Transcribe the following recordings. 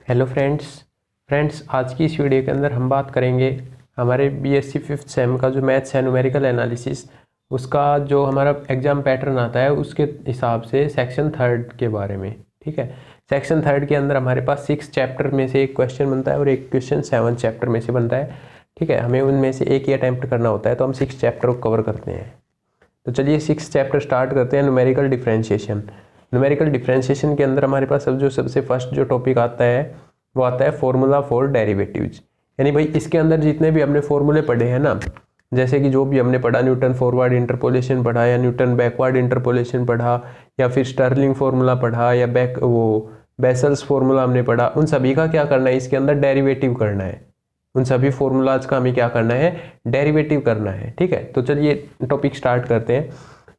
Hello friends आज की इस वीडियो के अंदर हम बात करेंगे हमारे बीएससी फिफ्थ सेम का जो मैथ्स है न्यूमेरिकल एनालिसिस उसका जो हमारा एग्जाम पैटर्न आता है उसके हिसाब से सेक्शन थर्ड के बारे में। ठीक है, सेक्शन थर्ड के अंदर हमारे पास 6 चैप्टर में से एक क्वेश्चन बनता है और एक क्वेश्चन 7 चैप्टर में से बनता है। ठीक है, हमें उनमें से एक ही अटैम्प्ट करना होता है, तो हम 6 चैप्टर को कवर करते हैं। तो चलिए 6 चैप्टर स्टार्ट करते हैं। Numerical differentiation. न्यूमेरिकल डिफरेंशिएशन के अंदर हमारे पास सबसे फर्स्ट जो टॉपिक आता है वो आता है फॉर्मूला फॉर डेरिवेटिव्स। यानी भाई इसके अंदर जितने भी हमने फॉर्मूले पढ़े हैं ना, जैसे कि जो भी हमने पढ़ा, न्यूटन फॉरवर्ड इंटरपोलेशन पढ़ा या न्यूटन बैकवर्ड इंटरपोलेशन पढ़ा या फिर स्टर्लिंग फार्मूला पढ़ा या बेसल्स फार्मूला हमने पढ़ा, उन सभी का क्या करना है, इसके अंदर डेरिवेटिव करना है। उन सभी फॉर्मूलाज का हमें क्या करना है, डेरिवेटिव करना है। ठीक है, तो चलिए टॉपिक स्टार्ट करते हैं।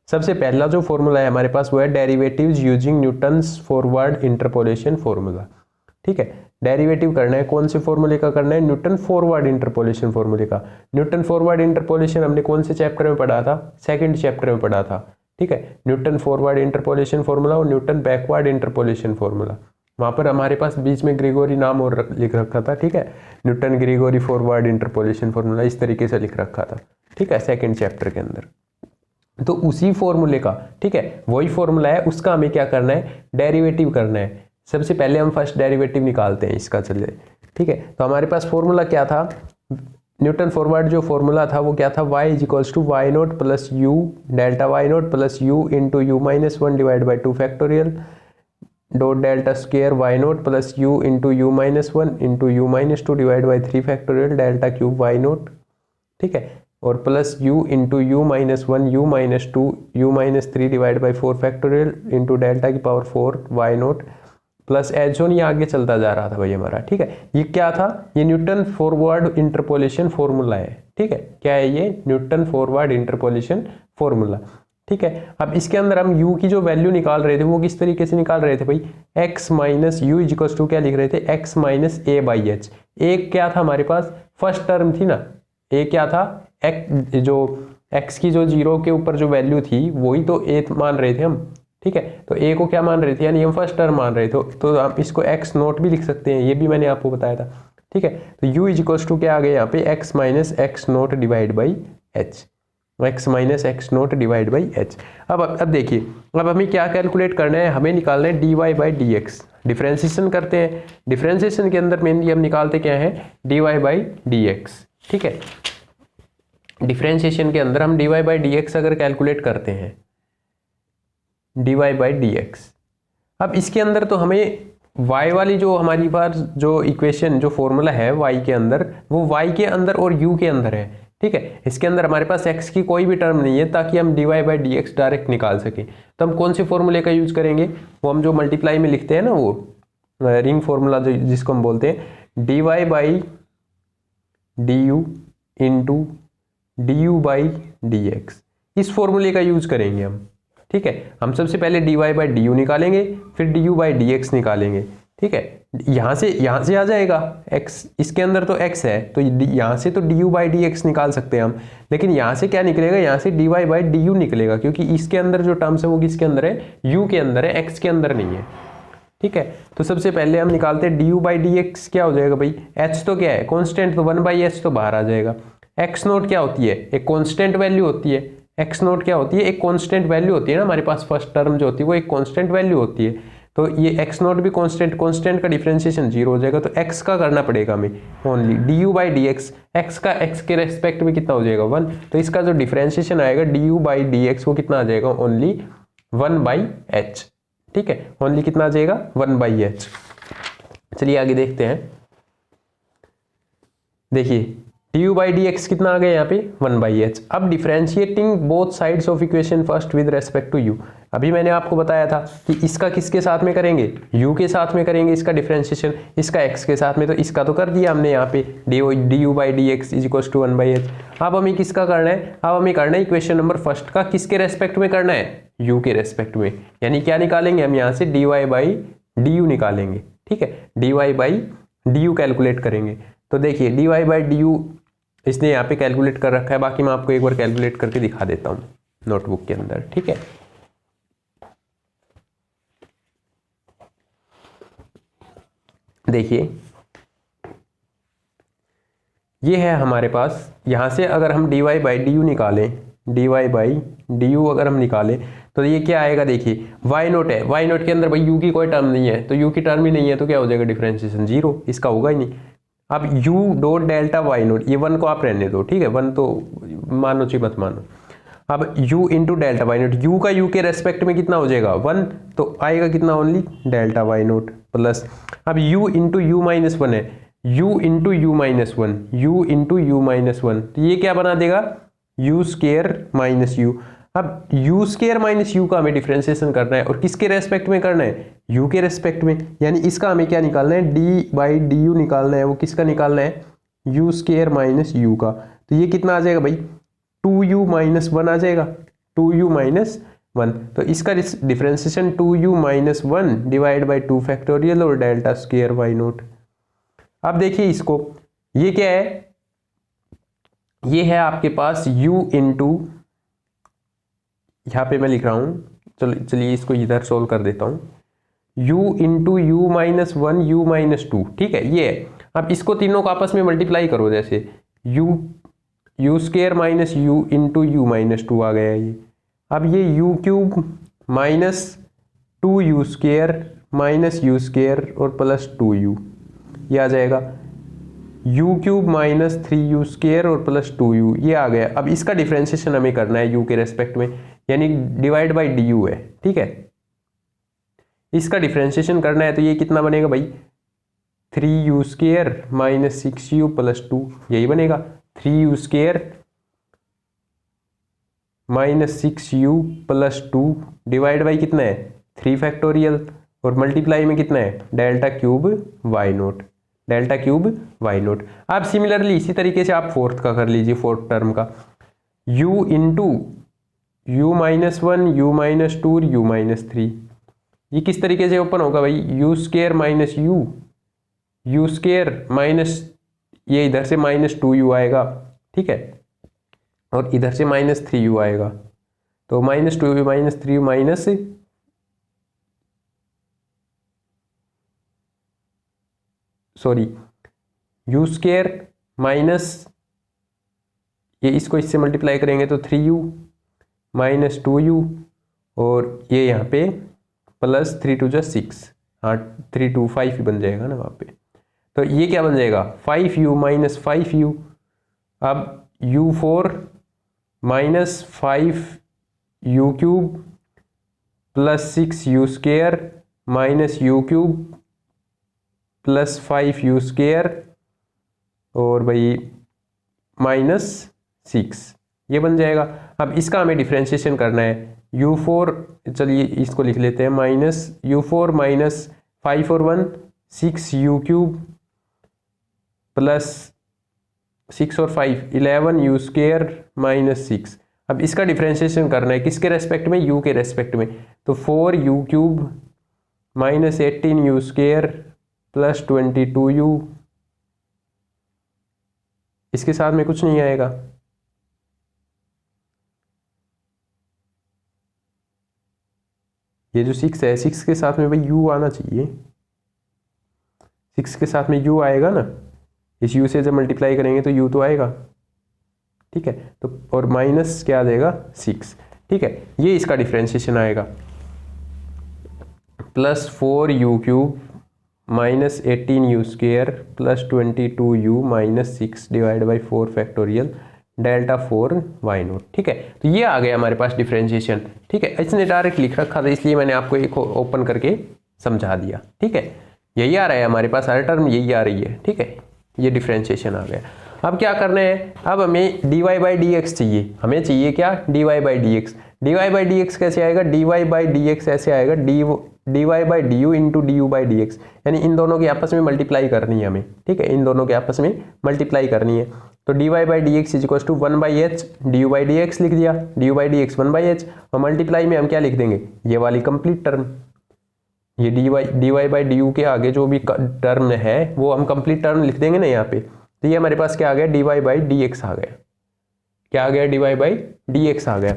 सबसे पहला जो फॉर्मूला है हमारे पास वो है derivatives using Newton's forward interpolation formula. ठीक है, डेरिवेटिव करना है, कौन से फॉर्मूले का करना है, न्यूटन फॉरवर्ड इंटरपोलेशन फॉर्मूले का। न्यूटन फॉरवर्ड इंटरपोलेशन हमने कौन से चैप्टर में पढ़ा था, सेकंड चैप्टर में पढ़ा था। ठीक है, न्यूटन फॉरवर्ड इंटरपोलेशन फॉर्मूला और न्यूटन बैकवर्ड इंटरपोलेशन फॉर्मूला। वहां पर हमारे पास बीच में ग्रेगोरी नाम और लिख रखा था। ठीक है, Newton Gregory forward interpolation formula इस तरीके से लिख रखा था। ठीक है, सेकंड चैप्टर के अंदर। तो उसी फॉर्मूले का, ठीक है, वही फॉर्मूला है, उसका हमें क्या करना है, डेरिवेटिव करना है। सबसे पहले हम फर्स्ट डेरिवेटिव निकालते हैं इसका। चलिए ठीक है, तो हमारे पास फॉर्मूला क्या था, न्यूटन फॉरवर्ड जो फॉर्मूला था वो क्या था, y is to y note plus u delta y note plus u into u minus one divide by 2 factorial dot delta square y note plus u into u minus one into u minus two divide by 3 factorial delta cube y note. ठीक है, और plus u into u minus one u minus two u minus 3 divide by 4 factorial into delta की power 4 y note plus h one. ये आगे चलता जा रहा था भाई हमारा। ठीक है, ये क्या था, ये न्यूटन फॉरवर्ड इंटरपोलेशन फॉर्मूला है। ठीक है, क्या है ये, न्यूटन फॉरवर्ड इंटरपोलेशन फॉर्मूला। ठीक है, अब इसके अंदर हम u की जो वैल्यू निकाल रहे थे वो किस तरीके से निकाल रहे थे भाई, x minus u equals to क्या लिख रहे थे, x minus a by h. एक क्या था हमारे पास, फर्स्ट टर्म थी ना, ए क्या था, जो x की जो जीरो के ऊपर जो वैल्यू थी वही तो ए मान रहे थे हम। ठीक है, तो ए को क्या मान रहे थे, यानी हम फर्स्ट टर्म मान रहे थे, तो आप इसको x नोट भी लिख सकते हैं, ये भी मैंने आपको बताया था। ठीक है, तो u इजिकल्स टू क्या आ गया यहाँ पे, x minus x note divide by h, x minus x note divide by h. अब देखिए, अब हमें क्या कैलकुलेट करना है, हमें निकालना है dy by d x. Differentiation करते हैं, डिफ्रेंसिएशन के अंदर मेनली हम निकालते क्या है, dy बाई डी एक्स। ठीक है, डिफ्रेंसिएशन के अंदर हम dy बाई डी एक्स अगर कैलकुलेट करते हैं, dy बाई डी एक्स, अब इसके अंदर तो हमें y वाली जो हमारी पास जो इक्वेशन जो फॉर्मूला है y के अंदर, वो y के अंदर और u के अंदर है। ठीक है, इसके अंदर हमारे पास x की कोई भी टर्म नहीं है ताकि हम dy by d x direct निकाल सकें। तो हम कौन से फॉर्मूले का यूज करेंगे, वो हम जो मल्टीप्लाई में लिखते हैं ना, वो रिंग फॉर्मूला जो जिसको हम बोलते हैं, dy by d you into d u by d x, इस फॉर्मूले का यूज करेंगे हम। ठीक है, हम सबसे पहले dy बाई डी यू निकालेंगे, फिर D u by d x निकालेंगे। ठीक है, यहाँ से आ जाएगा x, इसके अंदर तो x है, तो यहाँ से तो D u by d x निकाल सकते हैं हम, लेकिन यहाँ से क्या निकलेगा, यहाँ से dy बाई डी यू निकलेगा, क्योंकि इसके अंदर जो टर्म्स है वो किसके अंदर है, u के अंदर है, x के अंदर नहीं है। ठीक है, तो सबसे पहले हम निकालते हैं D u by d x, क्या हो जाएगा भाई, h तो क्या है कॉन्स्टेंट, तो 1 बाई एच तो बाहर आ जाएगा। x नोट क्या होती है, एक कॉन्स्टेंट वैल्यू होती है, x नोट क्या होती है, एक कांस्टेंट वैल्यू होती है ना हमारे पास, फर्स्ट टर्म जो होती है वो एक कांस्टेंट वैल्यू होती है। तो ये x नोट भी कांस्टेंट का डिफरेंशिएशन 0 हो जाएगा, तो x का करना पड़ेगा हमें only D u by d x. X का x के रेस्पेक्ट में कितना हो जाएगा, 1, तो इसका जो डिफरेंशिएशन आएगा D u by d x वो कितना आ जाएगा, ओनली 1 बाई एच। ठीक है, ओनली कितना आ जाएगा, 1 बाई एच। चलिए आगे देखते हैं। देखिए d u by d x कितना आ गया यहाँ पे, 1 बाई एच। अब differentiating both sides of equation first with respect to u. अभी मैंने आपको बताया था कि इसका किसके साथ में करेंगे, u के साथ में करेंगे इसका डिफरेंशिएशन, इसका x के साथ में, तो इसका तो कर दिया हमने यहाँ पे d u by d x is equal to 1 by h. अब हमें किसका करना है, अब हमें करना है इक्वेशन नंबर फर्स्ट का, किसके रेस्पेक्ट में करना है, u के रेस्पेक्ट में। यानी क्या निकालेंगे हम यहाँ से, d y by d u निकालेंगे। ठीक है, d y by d u calculate करेंगे। तो देखिए d y by d u इसने यहाँ पे कैलकुलेट कर रखा है, बाकी मैं आपको एक बार कैलकुलेट करके दिखा देता हूँ नोटबुक के अंदर। ठीक है, देखिए ये है हमारे पास, यहाँ से अगर हम dy बाई डी यू निकालें, dy बाई डी यू अगर हम निकालें तो ये क्या आएगा, देखिए वाई नोट है, वाई नोट के अंदर भाई यू की कोई टर्म नहीं है, तो यू की टर्म ही नहीं है तो क्या हो जाएगा डिफरेंशिएशन 0, इसका होगा ही नहीं। अब u dot delta y naught, ये 1 को आप रहने दो, ठीक है 1 तो मानो चाहिए मत मानो। अब u into delta y naught, u का u के रेस्पेक्ट में कितना हो जाएगा 1, तो आएगा कितना only delta y note plus, अब u इंटू यू माइनस 1 है, u into u minus 1, u into u minus 1, तो ये क्या बना देगा u स्केयर माइनस यू। अब u स्केयर माइनस यू का हमें डिफरेंशिएशन करना है और किसके रेस्पेक्ट में करना है, u के रेस्पेक्ट में, यानी इसका हमें क्या निकालना है d बाई डी यू निकालना है, वो किसका निकालना है u स्केयर माइनस यू का। तो ये कितना आ जाएगा भाई 2u माइनस 1 आ जाएगा, 2u माइनस 1, तो इसका differentiation 2u minus 1 divide by 2 factorial और डेल्टा स्केयर वाई नोट। अब देखिए इसको, ये क्या है, ये है आपके पास u इंटू, यहाँ पे मैं लिख रहा हूँ, चलिए इसको इधर सोल्व कर देता हूँ, u into u minus 1 u minus 2, ठीक है ये है। अब इसको तीनों को आपस में मल्टीप्लाई करो, जैसे u square minus you into u minus 2 आ गया ये। अब ये u cube minus 2u square minus you square और प्लस 2u, ये आ जाएगा u cube minus 3u square और प्लस 2u, ये आ गया। अब इसका डिफरेंशिएशन हमें करना है u के रेस्पेक्ट में, यानी डिवाइड बाई डी यू है, ठीक है इसका डिफरेंशिएशन करना है, तो ये कितना बनेगा भाई 3u square minus 6u plus 2, यही बनेगा 3u square minus 6u plus 2 divide by कितना है 3 फैक्टोरियल और मल्टीप्लाई में कितना है delta cube y nought, delta cube y nought. अब सिमिलरली इसी तरीके से आप फोर्थ का कर लीजिए, फोर्थ टर्म का u into u minus 1 u minus 2 और यू माइनस 3, ये किस तरीके से ओपन होगा भाई u square minus you square minus, ये इधर से माइनस 2u आएगा, ठीक है और इधर से माइनस 3u आएगा, तो minus 2u minus 3u minus u square minus, ये इसको इससे मल्टीप्लाई करेंगे तो 3u माइनस 2u और ये यहाँ पे प्लस 3 2 6, हाँ 3 2 5 ही बन जाएगा ना वहाँ पे, तो ये क्या बन जाएगा 5u माइनस 5u। अब u4 minus 5u cube plus 6u square minus u cube plus 5u square और भाई माइनस 6, ये बन जाएगा। अब इसका हमें डिफरेंशिएशन करना है, u4 चलिए इसको लिख लेते हैं माइनस u4 माइनस 5 और 1 6u क्यूब प्लस 6 और 5 11u स्केयर माइनस 6। अब इसका डिफरेंशिएशन करना है किसके रेस्पेक्ट में u के रेस्पेक्ट में, तो 4u cube minus 18u square plus 22u, इसके साथ में कुछ नहीं आएगा, ये जो 6 है 6 के साथ में भाई u आना चाहिए, 6 के साथ में u आएगा ना, इस u से जब मल्टीप्लाई करेंगे तो u तो आएगा, ठीक है तो और माइनस क्या आ जाएगा 6, ठीक है ये इसका डिफरेंशिएशन आएगा plus 4u cube minus 18u square plus 22u minus 6 divide by 4 factorial delta 4 y note, ठीक है तो ये आ गया हमारे पास डिफरेंशिएशन, ठीक है इसने डायरेक्ट लिख रखा था इसलिए मैंने आपको एक ओपन करके समझा दिया, ठीक है यही आ रहा है हमारे पास, हर टर्म यही आ रही है, ठीक है ये डिफरेंशिएशन आ गया। अब क्या करना है, अब हमें dy बाई डी एक्स चाहिए, हमें चाहिए क्या dy by d x, dy by d x कैसे आएगा, dy बाई डी एक्स ऐसे आएगा dy by d you into d u by d x, यानी इन दोनों की आपस में मल्टीप्लाई करनी है हमें, ठीक है इन दोनों के आपस में मल्टीप्लाई करनी है, तो dy by d x is equal to 1 by h d u by d x लिख दिया, d u by d x 1 by h और मल्टीप्लाई में हम क्या लिख देंगे ये वाली कंप्लीट टर्म, ये dy बाई डी यू के आगे जो भी टर्म है वो हम कंप्लीट टर्म लिख देंगे ना यहाँ पे, तो ये हमारे पास क्या आ गया dy बाई डी एक्स आ गया, क्या आ गया dy बाई डी एक्स आ गया।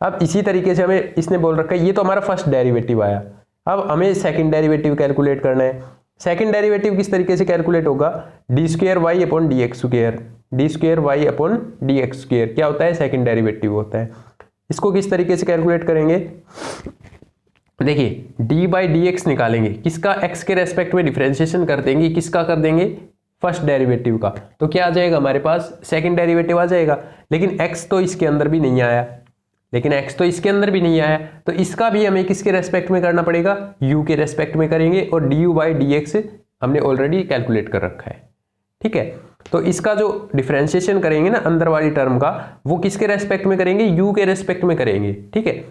अब इसी तरीके से हमें इसने बोल रखा है ये तो हमारा फर्स्ट डेरिवेटिव आया, अब हमें सेकंड डेरिवेटिव कैलकुलेट करना है, सेकंड डेरिवेटिव किस तरीके से कैलकुलेट होगा, d square y upon d x square, d square y upon d x square क्या होता है, सेकंड डेरिवेटिव होता है। इसको किस तरीके से कैलकुलेट करेंगे, देखिए डी बाई डी एक्स निकालेंगे, किसका एक्स के रेस्पेक्ट में डिफरेंशिएशन कर देंगे, किसका कर देंगे, फर्स्ट डेरिवेटिव का, तो क्या आ जाएगा हमारे पास, सेकंड डेरिवेटिव आ जाएगा। लेकिन एक्स तो इसके अंदर भी नहीं आया, तो इसका भी हमें किसके रेस्पेक्ट में करना पड़ेगा, u के रेस्पेक्ट में करेंगे, और D u by d x हमने ऑलरेडी कैलकुलेट कर रखा है, ठीक है। तो इसका जो डिफरेंशिएशन करेंगे ना अंदर वाली टर्म का, वो किसके रेस्पेक्ट में करेंगे, u के रेस्पेक्ट में करेंगे, ठीक है।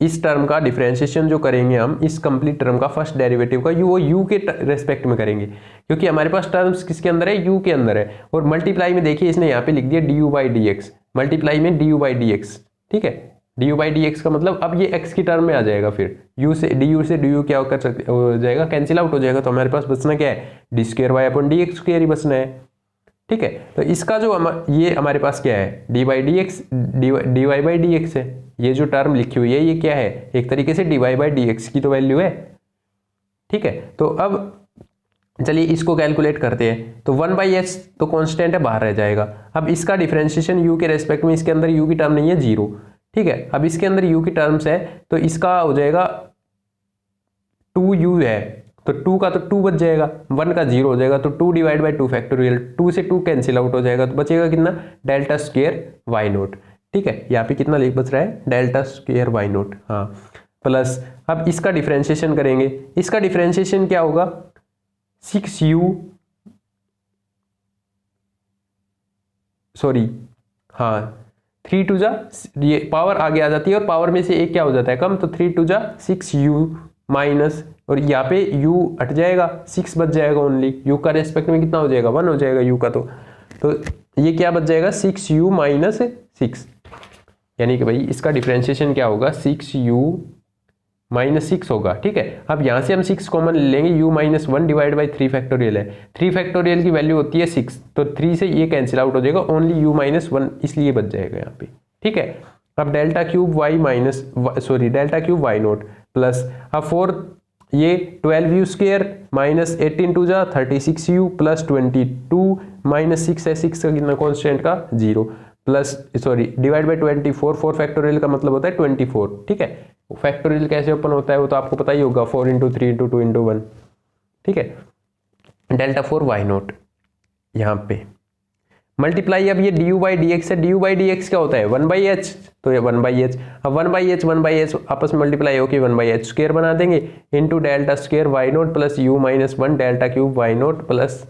इस टर्म का डिफरेंशिएशन जो करेंगे हम, इस कंप्लीट टर्म का फर्स्ट डेरिवेटिव का वो u के रेस्पेक्ट में करेंगे, क्योंकि हमारे पास टर्म्स किसके अंदर है, u के अंदर है। और मल्टीप्लाई में देखिए इसने यहाँ पे लिख दिया d u by d x, multiply में d u by d x, ठीक है। D u by d x का मतलब अब ये x की टर्म में आ जाएगा, फिर u से डी यू क्या हो जाएगा, कैंसिल आउट हो जाएगा। तो हमारे पास बचना क्या है, d square y upon d x square ही बचना है, ठीक है। तो इसका जो ये हमारे पास क्या है, d by d x, d y by d x है, ये जो टर्म लिखी हुई है ये क्या है, एक तरीके से d y by d x की तो वैल्यू है, ठीक है। तो अब चलिए इसको कैलकुलेट करते हैं। तो 1/h तो कांस्टेंट है, बाहर रह जाएगा। अब इसका डिफरेंशिएशन u के रेस्पेक्ट में, इसके अंदर u की टर्म नहीं है, 0, ठीक है। अब इसके अंदर u की टर्म्स है, तो इसका हो जाएगा 2u है, तो 2 का तो 2 बच जाएगा, 1 का 0 हो जाएगा, तो 2 डिवाइड बाई 2 फैक्टोरियल, 2 से 2 कैंसिल आउट हो जाएगा, तो बचेगा कितना, डेल्टा स्क्वायर वाई नोट, ठीक है। यहाँ पे कितना बच रहा है, डेल्टा स्क्वायर वाई नोट, हाँ, प्लस अब इसका डिफरेंशिएशन करेंगे, इसका डिफरेंशिएशन क्या होगा, 6u, सॉरी हाँ 3 टू जा, ये पावर आगे आ जाती है और पावर में से एक क्या हो जाता है कम, तो 3 टू जा 6u माइनस, और यहाँ पे u हट जाएगा, 6 बच जाएगा ओनली, u का रेस्पेक्ट में कितना हो जाएगा, 1 हो जाएगा u का, तो ये क्या बच जाएगा, 6u माइनस 6, यानी कि भाई इसका डिफरेंशिएशन क्या होगा, 6u माइनस 6 होगा, ठीक है। अब यहाँ से हम 6 कॉमन ले लेंगे, u minus 1 divide by 3 factorial है, 3 फैक्टोरियल की वैल्यू होती है 6, तो 3 से ये कैंसिल आउट हो जाएगा, ओनली u माइनस 1 इसलिए बच जाएगा यहाँ पे, ठीक है। अब delta cube y minus, sorry delta cube y note plus, अब 4 ये 12u स्क्वायर माइनस 18 टू जा 36u प्लस 22 माइनस 6 है, 6 का कितना कॉन्स्टेंट का 0, plus sorry divide by 24, 4 factorial का मतलब होता है 24, ठीक है। फैक्टोरियल कैसे ओपन होता है वो तो आपको पता ही होगा, 4 इंटू 3 इंटू 2 इंटू 1, ठीक है। डेल्टा 4 वाई नोट यहाँ पे मल्टीप्लाई, अब ये d u by d x है, d u by d x क्या होता है 1/h, तो ये 1/h, अब 1/h आपस में मल्टीप्लाई होकर 1/h स्क्वायर बना देंगे, into delta square y note plus u minus 1 delta cube y note plus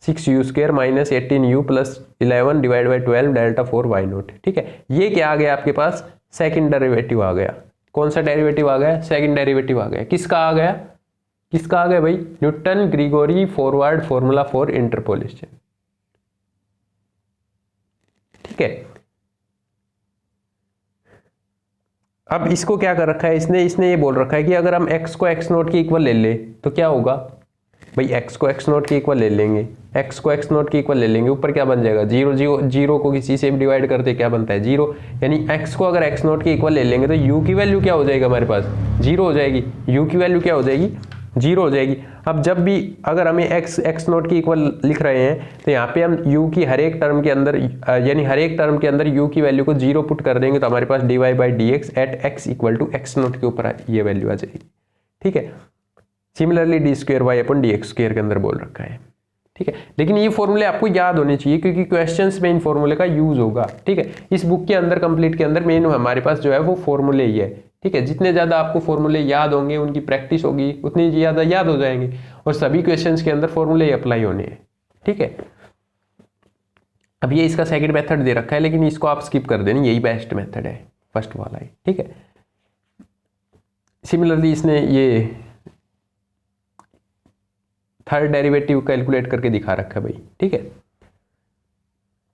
6u square minus 18u plus 11 divide by 12 delta 4 y note, ठीक है। ये क्या आ गया आपके पास, सेकंड डेरिवेटिव आ गया। कौन सा डेरिवेटिव आ गया, सेकंड डेरिवेटिव आ गया। किसका आ गया, किसका आ गया भाई, Newton Gregory forward formula for interpolation, ठीक है। अब इसको क्या कर रखा है इसने ये बोल रखा है कि अगर हम x को x नोट के इक्वल ले ले तो क्या होगा भाई, x को x नोट के इक्वल ले लेंगे, x को x नोट के इक्वल ले लेंगे, ऊपर क्या बन जाएगा 0, 0, 0 को किसी से डिवाइड करते क्या बनता है 0, यानी x को अगर x नोट के इक्वल ले लेंगे तो u की वैल्यू क्या हो जाएगी हमारे पास 0 हो जाएगी, u की वैल्यू क्या हो जाएगी 0 हो जाएगी। अब जब भी अगर हमें x नोट के इक्वल लिख रहे हैं तो यहाँ पे हम u की हर एक टर्म के अंदर, यानी हर एक टर्म के अंदर u की वैल्यू को 0 पुट कर देंगे तो हमारे पास dy by d x at x equal to x nought के ऊपर ये वैल्यू आ जाएगी, ठीक है। Similarly d square y upon d x square के अंदर बोल रखा है, ठीक है। लेकिन ये फॉर्मूले आपको याद होने चाहिए क्योंकि क्वेश्चंस में इन फॉर्मूले का यूज होगा, ठीक है। इस बुक के अंदर कंप्लीट के अंदर मेन हमारे पास जो है वो फॉर्मूले ही है, ठीक है। जितने ज़्यादा आपको फॉर्मूले याद होंगे, उनकी प्रैक्टिस होगी, उतनी ज़्यादा याद हो जाएंगे और सभी क्वेश्चंस के अंदर फॉर्मूले अप्लाई होने हैं, ठीक है। अब ये इसका सेकंड मेथड दे रखा है लेकिन इसको आप स्किप कर देना, यही बेस्ट मेथड है, फर्स्ट वाला है, ठीक है। सिमिलरली इसने ये थर्ड डेरिवेटिव कैलकुलेट करके दिखा रखा है भाई, ठीक है।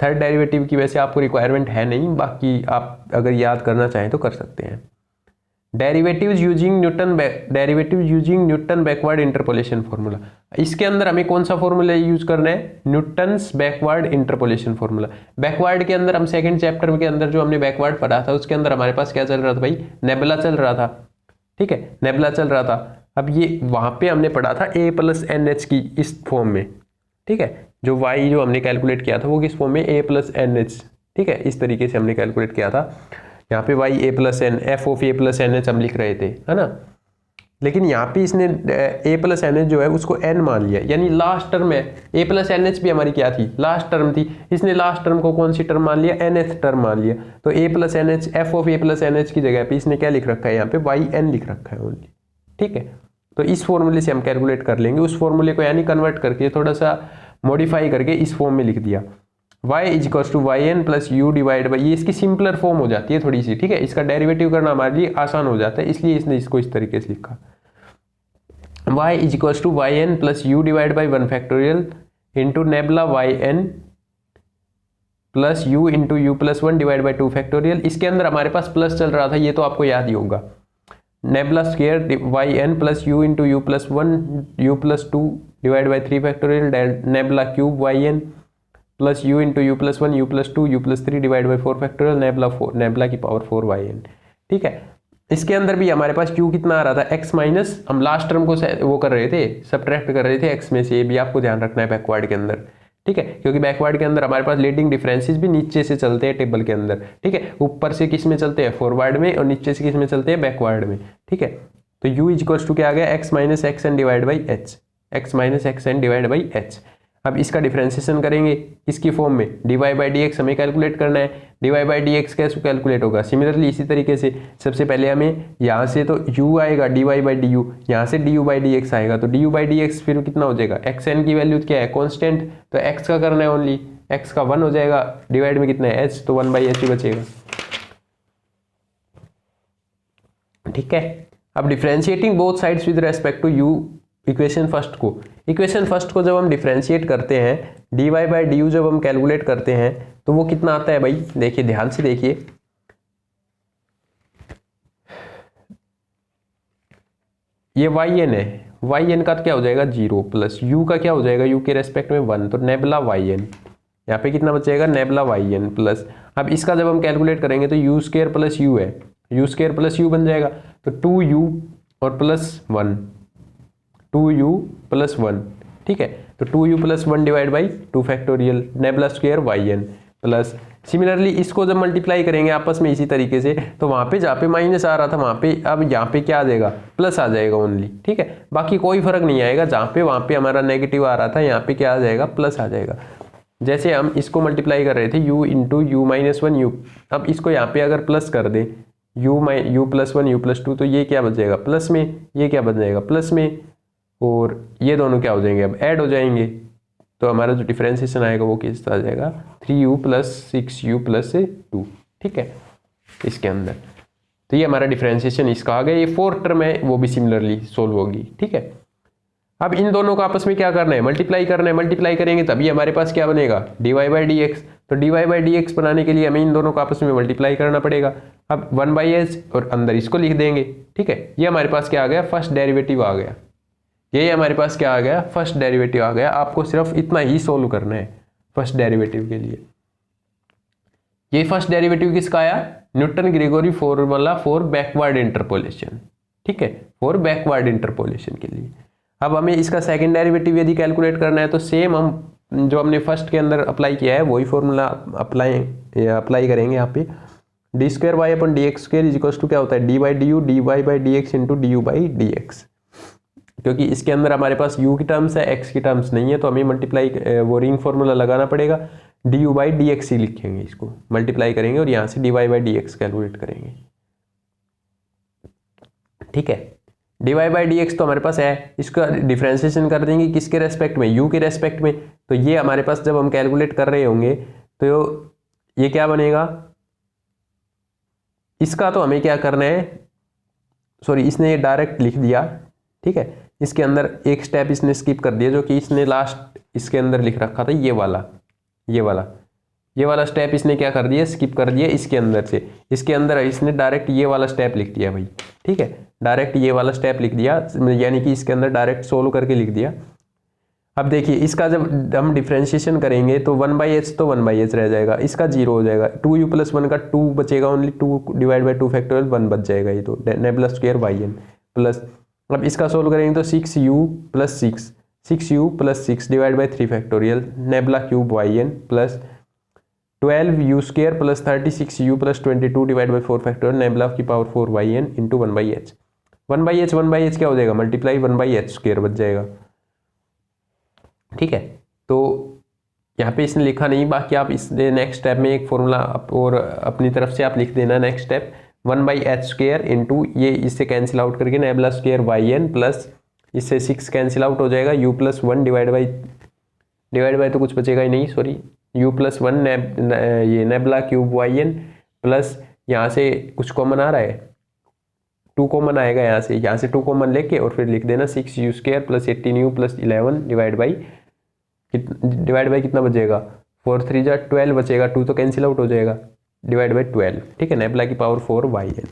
थर्ड डेरिवेटिव की वैसे आपको रिक्वायरमेंट है नहीं, बाकी आप अगर याद करना चाहें तो कर सकते हैं। Derivatives using Newton backward interpolation formula, इसके अंदर हमें कौन सा फॉर्मूला यूज करना है, Newton's backward interpolation formula. Backward के अंदर हम सेकंड चैप्टर के अंदर जो हमने बैकवर्ड पढ़ा था उसके अंदर हमारे पास क्या चल रहा था भाई, नेबुला चल रहा था, ठीक है, नेबुला चल रहा था। अब ये वहाँ पे हमने पढ़ा था a प्लस एन एच की इस फॉर्म में, ठीक है, जो y जो हमने कैलकुलेट किया था वो किस फॉर्म में, a प्लस एन एच, ठीक है, इस तरीके से हमने कैलकुलेट किया था। यहाँ पे y a plus n f of a plus n h हम लिख रहे थे, है ना। लेकिन यहाँ पे इसने a प्लस एन एच जो है उसको n मान लिया, यानी लास्ट टर्म है, a प्लस एन एच भी हमारी क्या थी, लास्ट टर्म थी, इसने लास्ट टर्म को कौन सी टर्म मान लिया, nth टर्म मान लिया। तो a plus n h f of a plus n h की जगह पे इसने क्या लिख रखा है, यहाँ पे yn लिख रखा है ओनली, ठीक है। तो इस फॉर्मूले से हम कैलकुलेट कर लेंगे, उस फॉर्मूले को यानी कन्वर्ट करके थोड़ा सा मॉडिफाई करके इस फॉर्म में लिख दिया, y is equal to y n plus u divide by, ये इसकी सिंपलर फॉर्म हो जाती है थोड़ी सी, ठीक है, इसका डेरिवेटिव करना हमारे लिए आसान हो जाता है, इसलिए इसने इसको इस तरीके से लिखा, y is equal to y n plus u divide by 1 factorial into nabla y n plus u into u plus 1 divide by 2 factorial. इसके अंदर हमारे पास प्लस चल रहा था, ये तो आपको याद ही होगा, nabla square y n plus u into u plus 1 u plus 2 divide by 3 factorial nabla cube y n plus u into u plus 1 u plus 2 u plus 3 divide by 4 factorial nabla की power 4 y n, ठीक है। इसके अंदर भी हमारे पास q कितना आ रहा था, x माइनस, हम लास्ट टर्म को वो कर रहे थे, सब्ट्रैक्ट कर रहे थे x में से, ये भी आपको ध्यान रखना है बैकवर्ड के अंदर, ठीक है, क्योंकि बैकवर्ड के अंदर हमारे पास लीडिंग डिफरेंसेस भी नीचे से चलते हैं टेबल के अंदर, ठीक है, ऊपर से किस में चलते हैं, फॉरवर्ड में, और नीचे से किस में चलते हैं, बैकवर्ड में, ठीक है। तो u इक्वल्स टू क्या आ गया, x minus x n divide by h, x minus x n divide by h. अब इसका डिफरेंशिएशन करेंगे किसकी फॉर्म में, dy बाई डी एक्स हमें कैलकुलेट करना है, dy बाई डी एक्स कैसे कैलकुलेट होगा, सिमिलरली इसी तरीके से सबसे पहले हमें यहाँ से तो u आएगा dy बाई डी यू, यहाँ से du बाई डी एक्स आएगा, तो du बाई डी एक्स फिर कितना हो जाएगा, xn की वैल्यू क्या है, कॉन्स्टेंट, तो x का करना है ओनली, x का 1 हो जाएगा, डिवाइड में कितना है h, तो 1 बाई h ही बचेगा, ठीक है। अब differentiating both sides with respect to u, equation first को जब हम डिफरेंशिएट करते हैं, dy बाई डी यू जब हम कैलकुलेट करते हैं तो वो कितना आता है भाई, देखिए ध्यान से देखिए, ये yn है, yn का क्या हो जाएगा 0 प्लस u का क्या हो जाएगा, u के रेस्पेक्ट में 1, तो नेबला yn, यहाँ पे कितना बचेगा, नेबला yn प्लस, अब इसका जब हम कैलकुलेट करेंगे तो u स्क्वायर प्लस u है, u स्क्वायर प्लस u बन जाएगा, तो 2u और प्लस 1, 2u प्लस 1, ठीक है, तो 2u plus 1 divide by 2 factorial nebula square yn plus, similarly इसको जब मल्टीप्लाई करेंगे आपस में इसी तरीके से, तो वहाँ पे जहाँ पे माइनस आ रहा था वहाँ पे अब यहाँ पे क्या आ जाएगा, प्लस आ जाएगा ओनली, ठीक है, बाकी कोई फर्क नहीं आएगा, जहाँ पे वहाँ पे हमारा नेगेटिव आ रहा था यहाँ पे क्या आ जाएगा, प्लस आ जाएगा। जैसे हम इसको मल्टीप्लाई कर रहे थे u into u minus 1 you, अब इसको यहाँ पे अगर प्लस कर दें यू प्लस 1 यू प्लस 2, तो ये क्या बच जाएगा प्लस में, ये क्या बच जाएगा प्लस में, और ये दोनों क्या हो जाएंगे, अब ऐड हो जाएंगे, तो हमारा जो डिफरेंशिएशन आएगा वो किस आ जाएगा 3u प्लस 6u प्लस 2, ठीक है, इसके अंदर। तो ये हमारा डिफरेंशिएशन इसका आ गया, ये 4th टर्म है वो भी सिमिलरली सोल्व होगी, ठीक है। अब इन दोनों को आपस में क्या करना है, मल्टीप्लाई करना है, मल्टीप्लाई करेंगे तभी हमारे पास क्या बनेगा, dy बाई डी एक्स, तो dy बाई डी एक्स बनाने के लिए हमें इन दोनों को आपस में मल्टीप्लाई करना पड़ेगा। अब 1 बाई एच और अंदर इसको लिख देंगे, ठीक है, ये हमारे पास क्या आ गया, फर्स्ट डेरिवेटिव आ गया, यही हमारे पास क्या आ गया, फर्स्ट डेरिवेटिव आ गया। आपको सिर्फ इतना ही सोल्व करना है फर्स्ट डेरिवेटिव के लिए। ये फर्स्ट डेरिवेटिव किसका आया, Newton Gregory formula for backward interpolation, ठीक है, फॉर बैकवर्ड इंटरपोलेशन के लिए। अब हमें इसका सेकंड डेरिवेटिव यदि कैलकुलेट करना है तो सेम हम जो हमने फर्स्ट के अंदर अप्लाई किया है वही फॉर्मूला अप्लाई करेंगे यहाँ पे, d square y upon d x square is equal to क्या होता है, d by d u d y by d x into d u by d x, क्योंकि इसके अंदर हमारे पास u की टर्म्स है, x की टर्म्स नहीं है, तो हमें मल्टीप्लाई वो रिंग फॉर्मूला लगाना पड़ेगा, du बाई डी एक्स ही लिखेंगे, इसको मल्टीप्लाई करेंगे और यहाँ से dy by d x calculate करेंगे, ठीक है। dy बाई डी एक्स तो हमारे पास है, इसका डिफरेंशिएशन कर देंगे किसके रेस्पेक्ट में, u के रेस्पेक्ट में, तो ये हमारे पास जब हम कैलकुलेट कर रहे होंगे तो ये क्या बनेगा, इसका तो हमें क्या करना है, सॉरी इसने ये डायरेक्ट लिख दिया, ठीक है, इसके अंदर एक स्टेप इसने स्किप कर दिया, जो कि इसने लास्ट इसके अंदर लिख रखा था, ये वाला स्टेप इसने क्या कर दिया, स्किप कर दिया इसके अंदर से, इसके अंदर इसने डायरेक्ट ये वाला स्टेप लिख दिया भाई, ठीक है, डायरेक्ट ये वाला स्टेप लिख दिया, यानी कि इसके अंदर डायरेक्ट सोल्व करके लिख दिया। अब देखिए इसका जब हम डिफरेंशिएशन करेंगे तो 1 बाई एच तो 1 बाई एच रह जाएगा, इसका 0 हो जाएगा, 2u प्लस 1 का 2 बचेगा ओनली, 2 डिवाइड बाई 2 फैक्टोरियल 1 बच जाएगा, ये तो nabla square y n plus, अब इसका सोल्व करेंगे तो 6u plus 6 divide by 3 factorial nabla cube yn plus 12u² plus 36u plus 22 divide by 4 factorial nabla की power 4 yn into 1/h 1/h क्या हो जाएगा, मल्टीप्लाई 1/h² बच जाएगा। ठीक है, तो यहाँ पे इसने लिखा नहीं, बाकी आप इस नेक्स्ट स्टेप में एक फॉर्मूला और अपनी तरफ से आप लिख देना। नेक्स्ट स्टेप 1/h² इंटू ये इससे कैंसिल आउट करके नेबला स्क्वायर yn प्लस इससे 6 कैंसिल आउट हो जाएगा u प्लस 1 डिवाइड बाई तो कुछ बचेगा ही नहीं, सॉरी u प्लस 1 ये नेबला क्यूब yn प्लस यहाँ से कुछ कॉमन आ रहा है, 2 कॉमन आएगा यहाँ से 2 कॉमन लेके और फिर लिख देना 6u² plus 18u plus 11 divide by कितना बचेगा, 4 3 जा 12 बचेगा, 2 तो कैंसिल आउट हो जाएगा, डिवाइड बाई 12। ठीक है, नेबला की पावर 4 yn।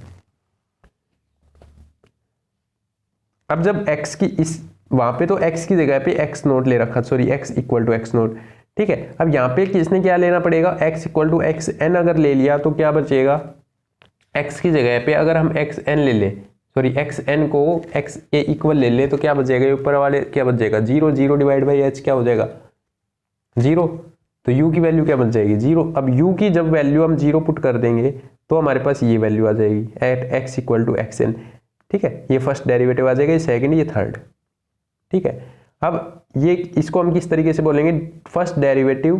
अब जब x की इस वहां पे तो x की जगह पे x नोट ले रखा, sorry x equal to x nought. ठीक है, अब यहाँ पे किसने क्या लेना पड़ेगा, x इक्वल टू xn अगर ले लिया तो क्या बचेगा, x की जगह पे अगर हम xn ले ले, सॉरी xn को x के इक्वल ले ले तो क्या बचेगा, ऊपर वाले क्या बच जाएगा 0 0 डिवाइड बाई h क्या हो जाएगा 0, तो u की वैल्यू क्या बन जाएगी 0। अब u की जब वैल्यू हम 0 पुट कर देंगे तो हमारे पास ये वैल्यू आ जाएगी at x equal to xn। ठीक है, ये फर्स्ट डेरिवेटिव आ जाएगा, ये सेकंड, ये थर्ड। ठीक है, अब ये इसको हम किस तरीके से बोलेंगे, first derivative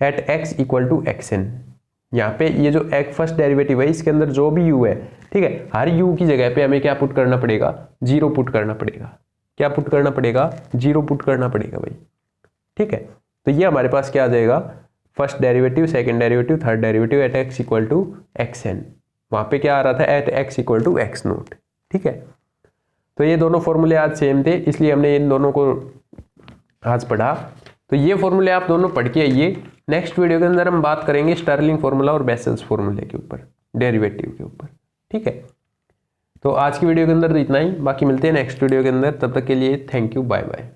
at x equal to xn। यहाँ पे ये जो एक फर्स्ट डेरिवेटिव है इसके अंदर जो भी u है, ठीक है, हर u की जगह पे हमें क्या पुट करना पड़ेगा, 0 पुट करना पड़ेगा। क्या पुट करना पड़ेगा, 0 पुट करना पड़ेगा भाई। ठीक है, तो ये हमारे पास क्या आ जाएगा, first derivative, second derivative, third derivative at x equal to xn। वहाँ पे क्या आ रहा था, at x equal to x nought. ठीक है, तो ये दोनों फॉर्मूले आज सेम थे इसलिए हमने इन दोनों को आज पढ़ा। तो ये फॉर्मूले आप दोनों पढ़ के आइए। नेक्स्ट वीडियो के अंदर हम बात करेंगे स्टर्लिंग फॉर्मूला और बेसल्स फॉर्मूले के ऊपर, डेरिवेटिव के ऊपर। ठीक है, तो आज की वीडियो के अंदर तो इतना ही, बाकी मिलते हैं नेक्स्ट वीडियो के अंदर। तब तक के लिए थैंक यू, बाय बाय।